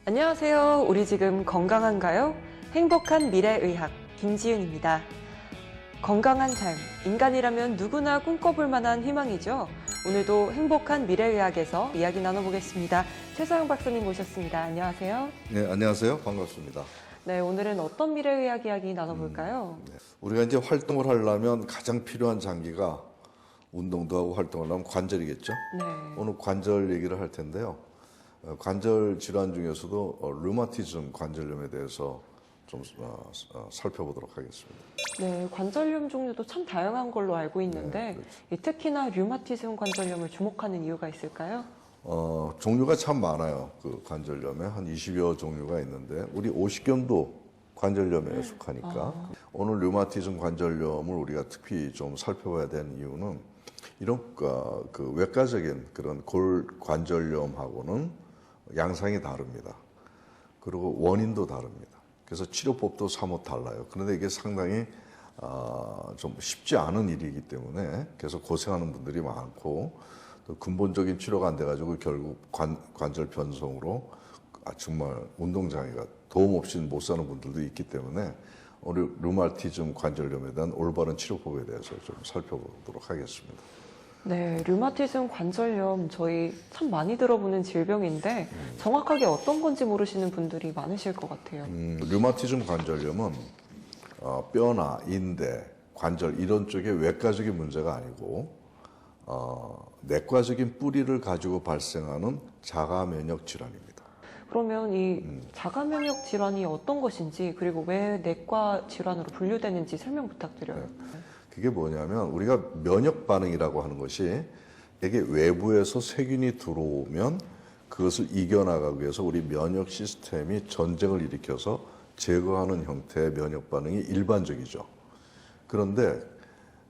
안녕하세요. 우리 지금 건강한가요? 행복한 미래의학 김지윤입니다. 건강한 삶, 인간이라면 누구나 꿈꿔볼 만한 희망이죠. 오늘도 행복한 미래의학에서 이야기 나눠보겠습니다. 최서영 박사님 모셨습니다. 안녕하세요. 네, 안녕하세요. 반갑습니다. 네, 오늘은 어떤 미래의학 이야기 나눠볼까요? 우리가 이제 활동을 하려면 가장 필요한 장기가 운동도 하고 활동을 하면 관절이겠죠. 네. 오늘 관절 얘기를 할 텐데요. 관절 질환 중에서도 류마티즘 관절염에 대해서 좀 살펴보도록 하겠습니다. 네, 관절염 종류도 참 다양한 걸로 알고 있는데 네, 그렇죠. 특히나 류마티즘 관절염을 주목하는 이유가 있을까요? 종류가 참 많아요. 그 관절염에 한 20여 종류가 있는데 우리 오십견도 관절염에 속하니까 오늘 류마티즘 관절염을 우리가 특히 좀 살펴봐야 되는 이유는 이런 그 외과적인 그런 골 관절염하고는 양상이 다릅니다. 그리고 원인도 다릅니다. 그래서 치료법도 사뭇 달라요. 그런데 이게 상당히 좀 쉽지 않은 일이기 때문에 계속 고생하는 분들이 많고 또 근본적인 치료가 안 돼가지고 결국 관절 변성으로 정말 운동장애가 도움 없이 못 사는 분들도 있기 때문에 오늘 류마티즘 관절염에 대한 올바른 치료법에 대해서 좀 살펴보도록 하겠습니다. 네, 류마티즘 관절염 저희 참 많이 들어보는 질병인데 정확하게 어떤 건지 모르시는 분들이 많으실 것 같아요. 류마티즘 관절염은 뼈나 인대, 관절 이런 쪽에 외과적인 문제가 아니고 내과적인 뿌리를 가지고 발생하는 자가 면역 질환입니다. 그러면 이 자가 면역 질환이 어떤 것인지 그리고 왜 내과 질환으로 분류되는지 설명 부탁드려요. 그게 뭐냐면 우리가 면역 반응이라고 하는 것이 이게 외부에서 세균이 들어오면 그것을 이겨나가기 위해서 우리 면역 시스템이 전쟁을 일으켜서 제거하는 형태의 면역 반응이 일반적이죠. 그런데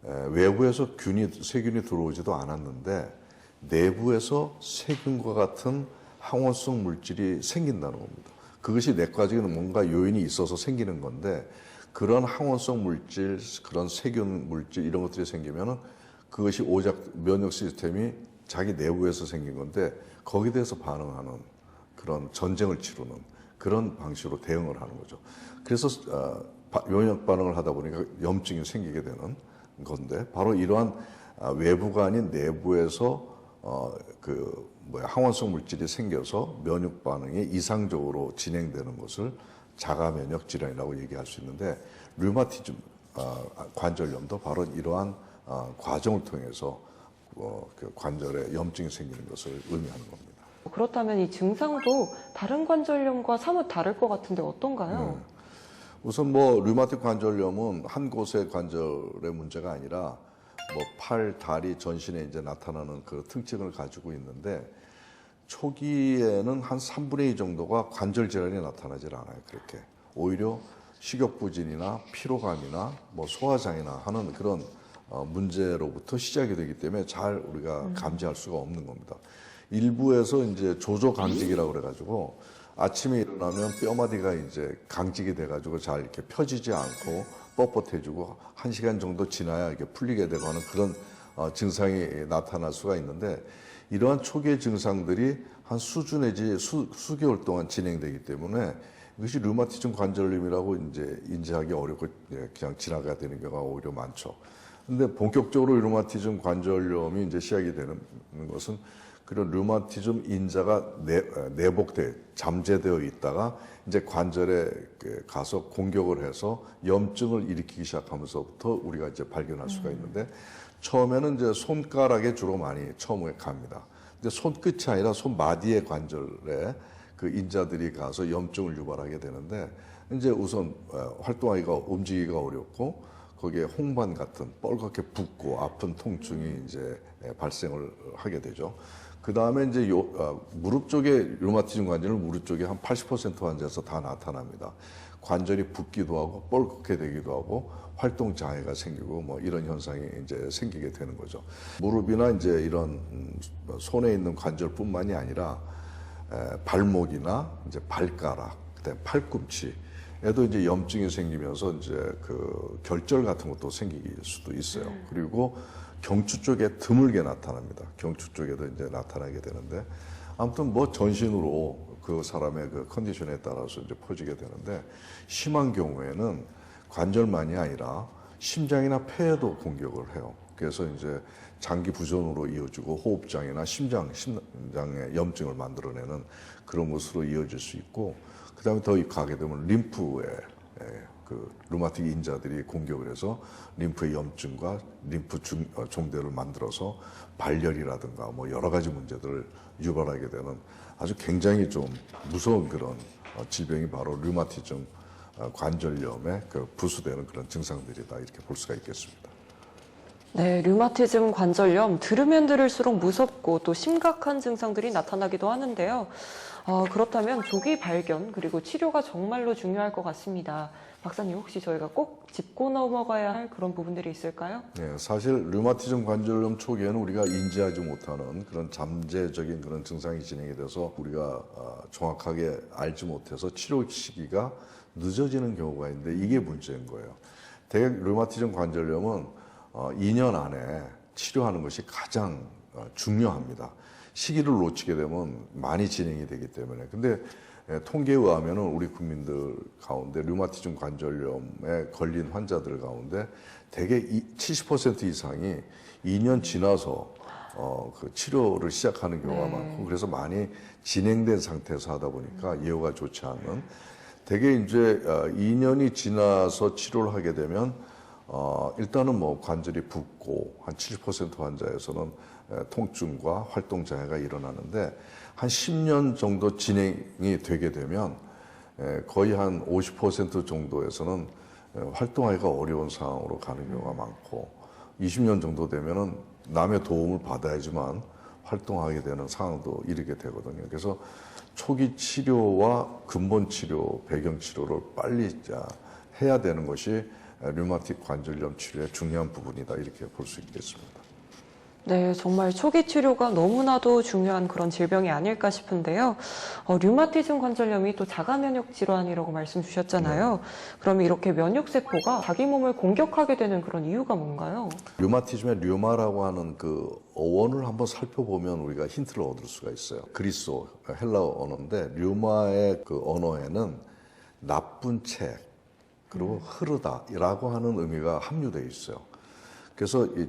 외부에서 세균이 들어오지도 않았는데 내부에서 세균과 같은 항원성 물질이 생긴다는 겁니다. 그것이 내과적인 뭔가 요인이 있어서 생기는 건데 그런 항원성 물질, 그런 세균 물질 이런 것들이 생기면은 그것이 오작 면역 시스템이 자기 내부에서 생긴 건데 거기에 대해서 반응하는 그런 전쟁을 치르는 그런 방식으로 대응을 하는 거죠. 그래서 면역 반응을 하다 보니까 염증이 생기게 되는 건데 바로 이러한 외부가 아닌 내부에서 항원성 물질이 생겨서 면역 반응이 이상적으로 진행되는 것을 자가 면역 질환이라고 얘기할 수 있는데 류마티즘 관절염도 바로 이러한 과정을 통해서 그 관절에 염증이 생기는 것을 의미하는 겁니다. 그렇다면 이 증상도 다른 관절염과 사뭇 다를 것 같은데 어떤가요? 우선 류마틱 관절염은 한 곳의 관절의 문제가 아니라 팔, 다리, 전신에 이제 나타나는 그 특징을 가지고 있는데 초기에는 한 3분의 2 정도가 관절 질환이 나타나질 않아요. 그렇게 오히려 식욕부진이나 피로감이나 소화장애나 하는 그런 문제로부터 시작이 되기 때문에 잘 우리가 감지할 수가 없는 겁니다. 일부에서 이제 조조강직이라고 그래가지고 아침에 일어나면 뼈마디가 이제 강직이 돼가지고 잘 이렇게 펴지지 않고 뻣뻣해지고 1시간 정도 지나야 이렇게 풀리게 되고 하는 그런 증상이 나타날 수가 있는데 이러한 초기의 증상들이 한 수주 내지 수개월 동안 진행되기 때문에 이것이 류마티즘 관절염이라고 이제 인지하기 어렵고 그냥 지나가야 되는 경우가 오히려 많죠. 근데 본격적으로 류마티즘 관절염이 이제 시작이 되는 것은 그런 류마티즘 인자가 잠재되어 있다가 이제 관절에 가서 공격을 해서 염증을 일으키기 시작하면서부터 우리가 이제 발견할 수가 있는데 처음에는 이제 손가락에 주로 많이 처음에 갑니다. 근데 손끝이 아니라 손마디의 관절에 그 인자들이 가서 염증을 유발하게 되는데 이제 우선 활동하기가 움직이기가 어렵고 거기에 홍반 같은 뻘겋게 붓고 아픈 통증이 이제 발생을 하게 되죠. 그 다음에 이제 무릎 쪽에 류마티즘 관절은 무릎 쪽에 한 80% 환자에서 다 나타납니다. 관절이 붓기도 하고 뻘겋게 되기도 하고 활동 장애가 생기고 이런 현상이 이제 생기게 되는 거죠. 무릎이나 이제 이런 손에 있는 관절뿐만이 아니라 발목이나 이제 발가락, 그다음에 팔꿈치에도 이제 염증이 생기면서 이제 그 결절 같은 것도 생길 수도 있어요. 그리고 경추 쪽에 드물게 나타납니다. 경추 쪽에도 이제 나타나게 되는데 아무튼 전신으로 그 사람의 그 컨디션에 따라서 이제 퍼지게 되는데 심한 경우에는 관절만이 아니라 심장이나 폐에도 공격을 해요. 그래서 이제 장기 부전으로 이어지고 호흡장애나 심장의 염증을 만들어내는 그런 것으로 이어질 수 있고, 그 다음에 더 가게 되면 림프에 그 류마틱 인자들이 공격을 해서 림프의 염증과 림프 종대를 만들어서 발열이라든가 뭐 여러 가지 문제들을 유발하게 되는 아주 굉장히 좀 무서운 그런 질병이 바로 류마티즘 관절염에 그 부수되는 그런 증상들이다, 이렇게 볼 수가 있겠습니다. 네, 류마티즘 관절염 들으면 들을수록 무섭고 또 심각한 증상들이 나타나기도 하는데요. 그렇다면 조기 발견 그리고 치료가 정말로 중요할 것 같습니다. 박사님, 혹시 저희가 꼭 짚고 넘어가야 할 그런 부분들이 있을까요? 네, 사실 류마티즘 관절염 초기에는 우리가 인지하지 못하는 그런 잠재적인 그런 증상이 진행이 돼서 우리가 정확하게 알지 못해서 치료 시기가 늦어지는 경우가 있는데, 이게 문제인 거예요. 대개 류마티즘 관절염은 2년 안에 치료하는 것이 가장 중요합니다. 시기를 놓치게 되면 많이 진행이 되기 때문에. 근데 통계에 의하면 우리 국민들 가운데 류마티즘 관절염에 걸린 환자들 가운데 대개 70% 이상이 2년 지나서 그 치료를 시작하는 경우가 많고, 그래서 많이 진행된 상태에서 하다 보니까 예후가 좋지 않은, 대개 이제 2년이 지나서 치료를 하게 되면 일단은 뭐 관절이 붓고 한 70% 환자에서는 통증과 활동 장애가 일어나는데, 한 10년 정도 진행이 되게 되면 거의 한 50% 정도에서는 활동하기가 어려운 상황으로 가는 경우가 많고, 20년 정도 되면은 남의 도움을 받아야지만 활동하게 되는 상황도 이르게 되거든요. 그래서 초기 치료와 근본 치료, 배경 치료를 빨리 해야 되는 것이 류마틱 관절염 치료의 중요한 부분이다, 이렇게 볼 수 있겠습니다. 네, 정말 초기 치료가 너무나도 중요한 그런 질병이 아닐까 싶은데요. 류마티즘 관절염이 또 자가 면역 질환이라고 말씀 주셨잖아요. 그러면 이렇게 면역세포가 자기 몸을 공격하게 되는 그런 이유가 뭔가요? 류마티즘의 류마라고 하는 그 어원을 한번 살펴보면 우리가 힌트를 얻을 수가 있어요. 그리스어, 헬라어 언어인데, 류마의 그 언어에는 나쁜 책, 그리고 흐르다라고 하는 의미가 함유되어 있어요. 그래서 이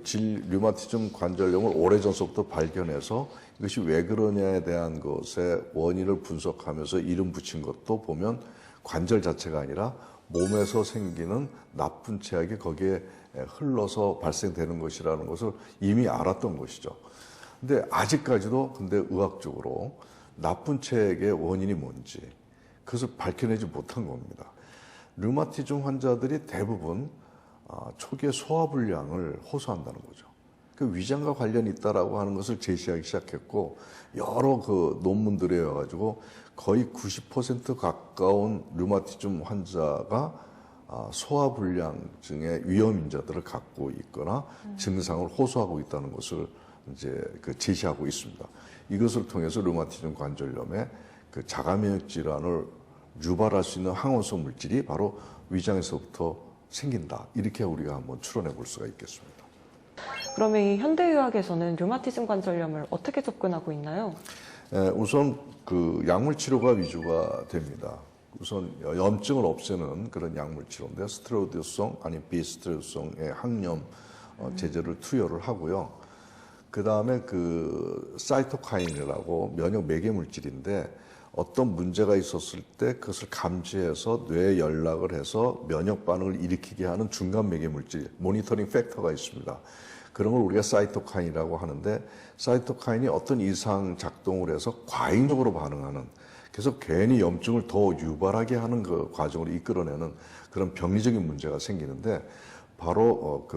류마티즘 관절염을 오래전부터 발견해서 이것이 왜 그러냐에 대한 것의 원인을 분석하면서 이름 붙인 것도 보면 관절 자체가 아니라 몸에서 생기는 나쁜 체액이 거기에 흘러서 발생되는 것이라는 것을 이미 알았던 것이죠. 근데 아직까지도 근데 의학적으로 나쁜 체액의 원인이 뭔지 그것을 밝혀내지 못한 겁니다. 류마티즘 환자들이 대부분 초기에 소화불량을 호소한다는 거죠. 그 위장과 관련이 있다라고 하는 것을 제시하기 시작했고, 여러 그 논문들에 의해가지고 거의 90% 가까운 류마티즘 환자가 소화불량증의 위험 인자들을 갖고 있거나 증상을 호소하고 있다는 것을 이제 그 제시하고 있습니다. 이것을 통해서 류마티즘 관절염의 그 자가면역 질환을 유발할 수 있는 항원성 물질이 바로 위장에서부터 생긴다, 이렇게 우리가 한번 추론해 볼 수가 있겠습니다. 그러면 이 현대의학에서는 류마티즘 관절염을 어떻게 접근하고 있나요? 우선 그 약물 치료가 위주가 됩니다. 우선 염증을 없애는 그런 약물 치료인데, 스테로이드성 아니 비스테로이드성의 항염 제제를 투여를 하고요. 그 다음에 그 사이토카인이라고 면역 매개 물질인데, 어떤 문제가 있었을 때 그것을 감지해서 뇌에 연락을 해서 면역 반응을 일으키게 하는 중간 매개 물질, 모니터링 팩터가 있습니다. 그런 걸 우리가 사이토카인이라고 하는데, 사이토카인이 어떤 이상 작동을 해서 과잉적으로 반응하는, 그래서 괜히 염증을 더 유발하게 하는 그 과정으로 이끌어내는 그런 병리적인 문제가 생기는데, 바로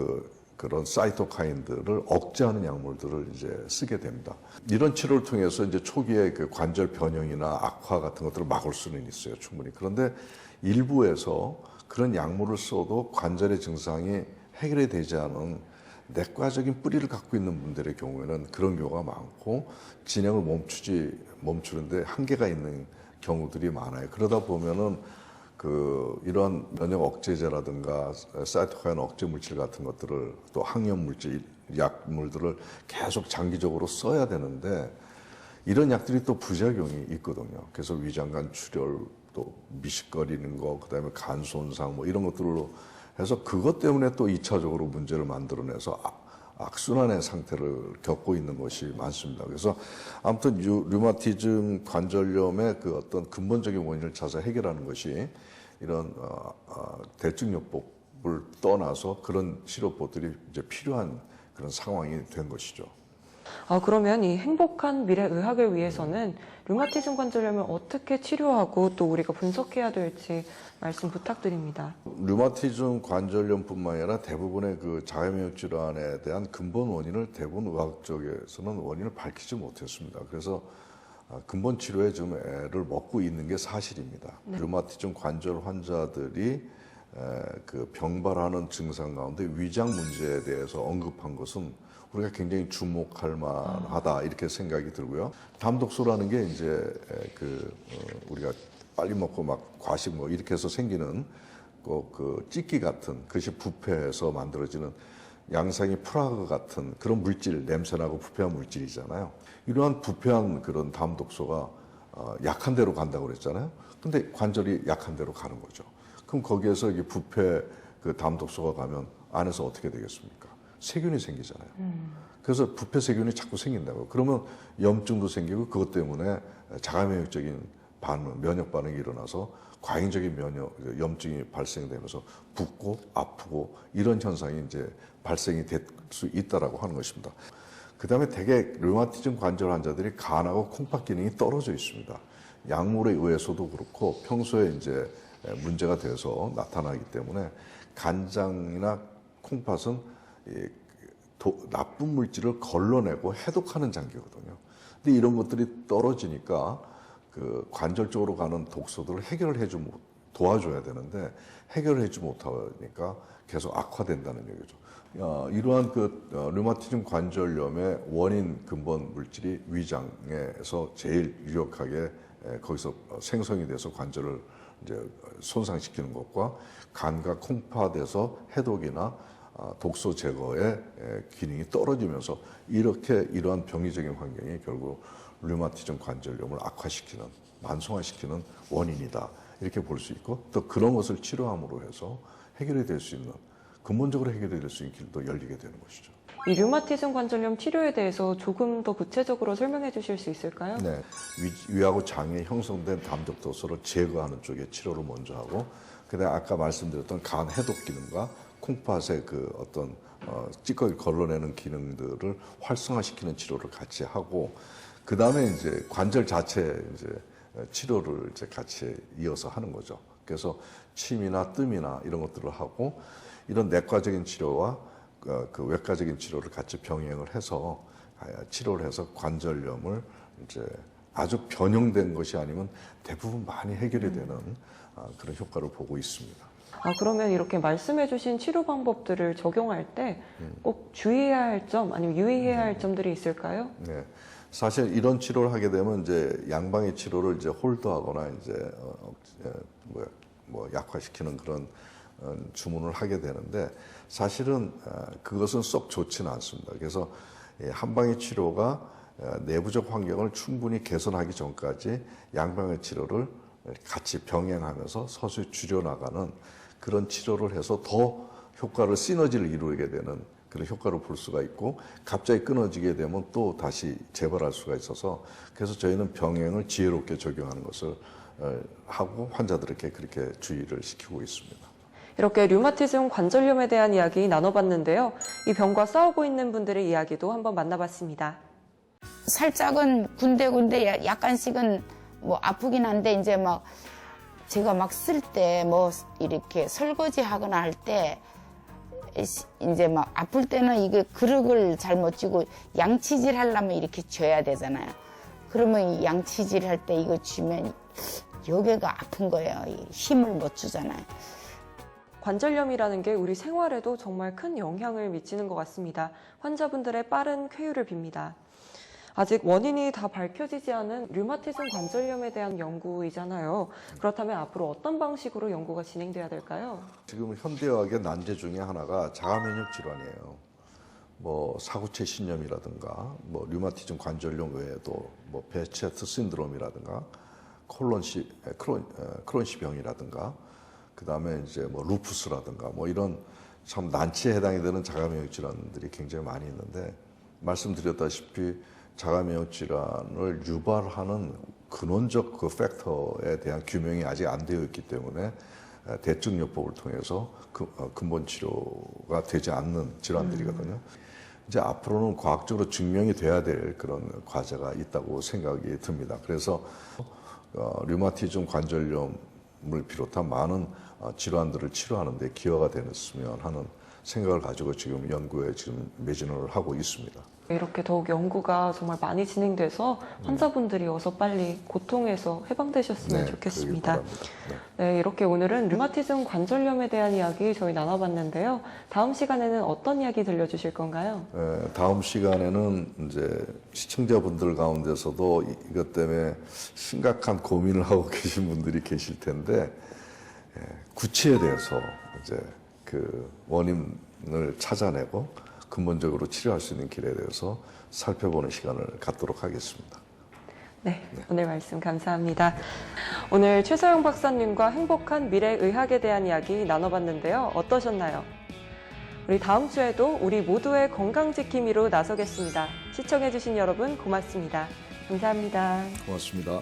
그런 사이토카인들을 억제하는 약물들을 이제 쓰게 됩니다. 이런 치료를 통해서 이제 초기에 그 관절 변형이나 악화 같은 것들을 막을 수는 있어요, 충분히. 그런데 일부에서 그런 약물을 써도 관절의 증상이 해결이 되지 않은 내과적인 뿌리를 갖고 있는 분들의 경우에는 그런 경우가 많고, 진행을 멈추는데 한계가 있는 경우들이 많아요. 그러다 보면은 이러한 면역 억제제라든가 사이토카인 억제 물질 같은 것들을, 또 항염 물질, 약물들을 계속 장기적으로 써야 되는데, 이런 약들이 또 부작용이 있거든요. 그래서 위장관 출혈, 또 미식거리는 거, 그다음에 간 손상 뭐 이런 것들로 해서 그것 때문에 또 2차적으로 문제를 만들어내서 악순환의 상태를 겪고 있는 것이 많습니다. 그래서 아무튼 류마티즘 관절염의 그 어떤 근본적인 원인을 찾아 해결하는 것이 이런 대증요법을 떠나서 그런 치료법들이 이제 필요한 그런 상황이 된 것이죠. 그러면 이 행복한 미래 의학을 위해서는 류마티즘 관절염을 어떻게 치료하고 또 우리가 분석해야 될지 말씀 부탁드립니다. 류마티즘 관절염뿐만 아니라 대부분의 그 자가면역 질환에 대한 근본 원인을 대부분 의학 쪽에서는 원인을 밝히지 못했습니다. 그래서 근본 치료에 좀 애를 먹고 있는 게 사실입니다. 네. 류마티즘 관절 환자들이 그 병발하는 증상 가운데 위장 문제에 대해서 언급한 것은 우리가 굉장히 주목할 만하다 이렇게 생각이 들고요. 담독소라는 게 이제 우리가 빨리 먹고 막 과식 뭐 이렇게 해서 생기는 그 찢기 같은 그것이 부패해서 만들어지는 양상이 프라그 같은 그런 물질, 냄새나고 부패한 물질이잖아요. 이러한 부패한 그런 담독소가 약한 데로 간다고 그랬잖아요. 근데 관절이 약한 데로 가는 거죠. 그럼 거기에서 이게 부패 그 담독소가 가면 안에서 어떻게 되겠습니까? 세균이 생기잖아요. 그래서 부패 세균이 자꾸 생긴다고. 그러면 염증도 생기고 그것 때문에 자가면역적인 반응, 면역 반응이 일어나서 과잉적인 염증이 발생되면서 붓고 아프고 이런 현상이 이제 발생이 될 수 있다라고 하는 것입니다. 그 다음에 대개 류마티즘 관절 환자들이 간하고 콩팥 기능이 떨어져 있습니다. 약물에 의해서도 그렇고 평소에 이제 문제가 돼서 나타나기 때문에 간장이나 콩팥은 나쁜 물질을 걸러내고 해독하는 장기거든요. 근데 이런 것들이 떨어지니까 그 관절 쪽으로 가는 독소들을 도와줘야 되는데 해결해주지 못하니까 계속 악화된다는 얘기죠. 이러한 그 류마티즘 관절염의 원인 근본 물질이 위장에서 제일 유력하게 거기서 생성이 돼서 관절을 이제 손상시키는 것과 간과 콩팥에서 해독이나 독소 제거의 기능이 떨어지면서 이러한 병리적인 환경이 결국 류마티즘 관절염을 악화시키는, 만성화시키는 원인이다. 이렇게 볼 수 있고 또 그런 것을 치료함으로 해서 해결이 될 수 있는, 근본적으로 해결이 될 수 있는 길도 열리게 되는 것이죠. 이 류마티즘 관절염 치료에 대해서 조금 더 구체적으로 설명해 주실 수 있을까요? 네, 위하고 장에 형성된 담적 독소를 제거하는 쪽에 치료를 먼저 하고, 그다음 아까 말씀드렸던 간 해독 기능과 콩팥의 그 어떤 찌꺼기 걸러내는 기능들을 활성화시키는 치료를 같이 하고, 그 다음에 이제 관절 자체 이제 치료를 이제 같이 이어서 하는 거죠. 그래서 침이나 뜸이나 이런 것들을 하고, 이런 내과적인 치료와 그 외과적인 치료를 같이 병행을 해서 치료를 해서 관절염을 이제 아주 변형된 것이 아니면 대부분 많이 해결이 되는 그런 효과를 보고 있습니다. 그러면 이렇게 말씀해 주신 치료 방법들을 적용할 때 꼭 주의해야 할 점, 아니면 유의해야 할 점들이 있을까요? 네. 사실 이런 치료를 하게 되면 이제 양방의 치료를 이제 홀드하거나 이제 약화시키는 그런 주문을 하게 되는데, 사실은 그것은 썩 좋지는 않습니다. 그래서 한방의 치료가 내부적 환경을 충분히 개선하기 전까지 양방의 치료를 같이 병행하면서 서서히 줄여나가는 그런 치료를 해서 더 효과를, 시너지를 이루게 되는 그런 효과를 볼 수가 있고, 갑자기 끊어지게 되면 또 다시 재발할 수가 있어서, 그래서 저희는 병행을 지혜롭게 적용하는 것을 하고 환자들에게 그렇게 주의를 시키고 있습니다. 이렇게 류마티즘 관절염에 대한 이야기 나눠봤는데요. 이 병과 싸우고 있는 분들의 이야기도 한번 만나봤습니다. 살짝은 군데군데 약간씩은 뭐 아프긴 한데, 이제 막 제가 막 쓸 때 뭐 이렇게 설거지 하거나 할 때 이제 막 아플 때는 이게 그릇을 잘못 쥐고 양치질 하려면 이렇게 쥐어야 되잖아요. 그러면 이 양치질 할 때 이거 쥐면 여기가 아픈 거예요. 힘을 못 주잖아요. 관절염이라는 게 우리 생활에도 정말 큰 영향을 미치는 것 같습니다. 환자분들의 빠른 쾌유를 빕니다. 아직 원인이 다 밝혀지지 않은 류마티즘 관절염에 대한 연구이잖아요. 그렇다면 앞으로 어떤 방식으로 연구가 진행돼야 될까요? 지금 현대의학의 난제 중에 하나가 자가면역 질환이에요. 뭐 사구체 신염이라든가 뭐 류마티즘 관절염 외에도 뭐 베체트 신드롬이라든가 크론시 병이라든가 그다음에 이제 뭐 루푸스라든가 뭐 이런 참 난치에 해당이 되는 자가면역 질환들이 굉장히 많이 있는데 말씀드렸다시피 자가면역 질환을 유발하는 근원적 그 팩터에 대한 규명이 아직 안 되어 있기 때문에 대증요법을 통해서 근본 치료가 되지 않는 질환들이거든요. 이제 앞으로는 과학적으로 증명이 돼야 될 그런 과제가 있다고 생각이 듭니다. 그래서 류마티즘 관절염을 비롯한 많은 질환들을 치료하는 데 기여가 되었으면 하는 생각을 가지고 지금 연구에 지금 매진을 하고 있습니다. 이렇게 더욱 연구가 정말 많이 진행돼서 환자분들이 어서 빨리 고통에서 해방되셨으면 좋겠습니다. 그러길 바랍니다. 네, 이렇게 오늘은 류마티즘 관절염에 대한 이야기 저희 나눠봤는데요. 다음 시간에는 어떤 이야기 들려주실 건가요? 다음 시간에는 이제 시청자분들 가운데서도 이것 때문에 심각한 고민을 하고 계신 분들이 계실 텐데 구취에 대해서 이제 그 원인을 찾아내고 근본적으로 치료할 수 있는 길에 대해서 살펴보는 시간을 갖도록 하겠습니다. 네, 오늘 말씀 감사합니다. 오늘 최서영 박사님과 행복한 미래의학에 대한 이야기 나눠봤는데요. 어떠셨나요? 우리 다음 주에도 우리 모두의 건강지킴이로 나서겠습니다. 시청해주신 여러분 고맙습니다. 감사합니다. 고맙습니다.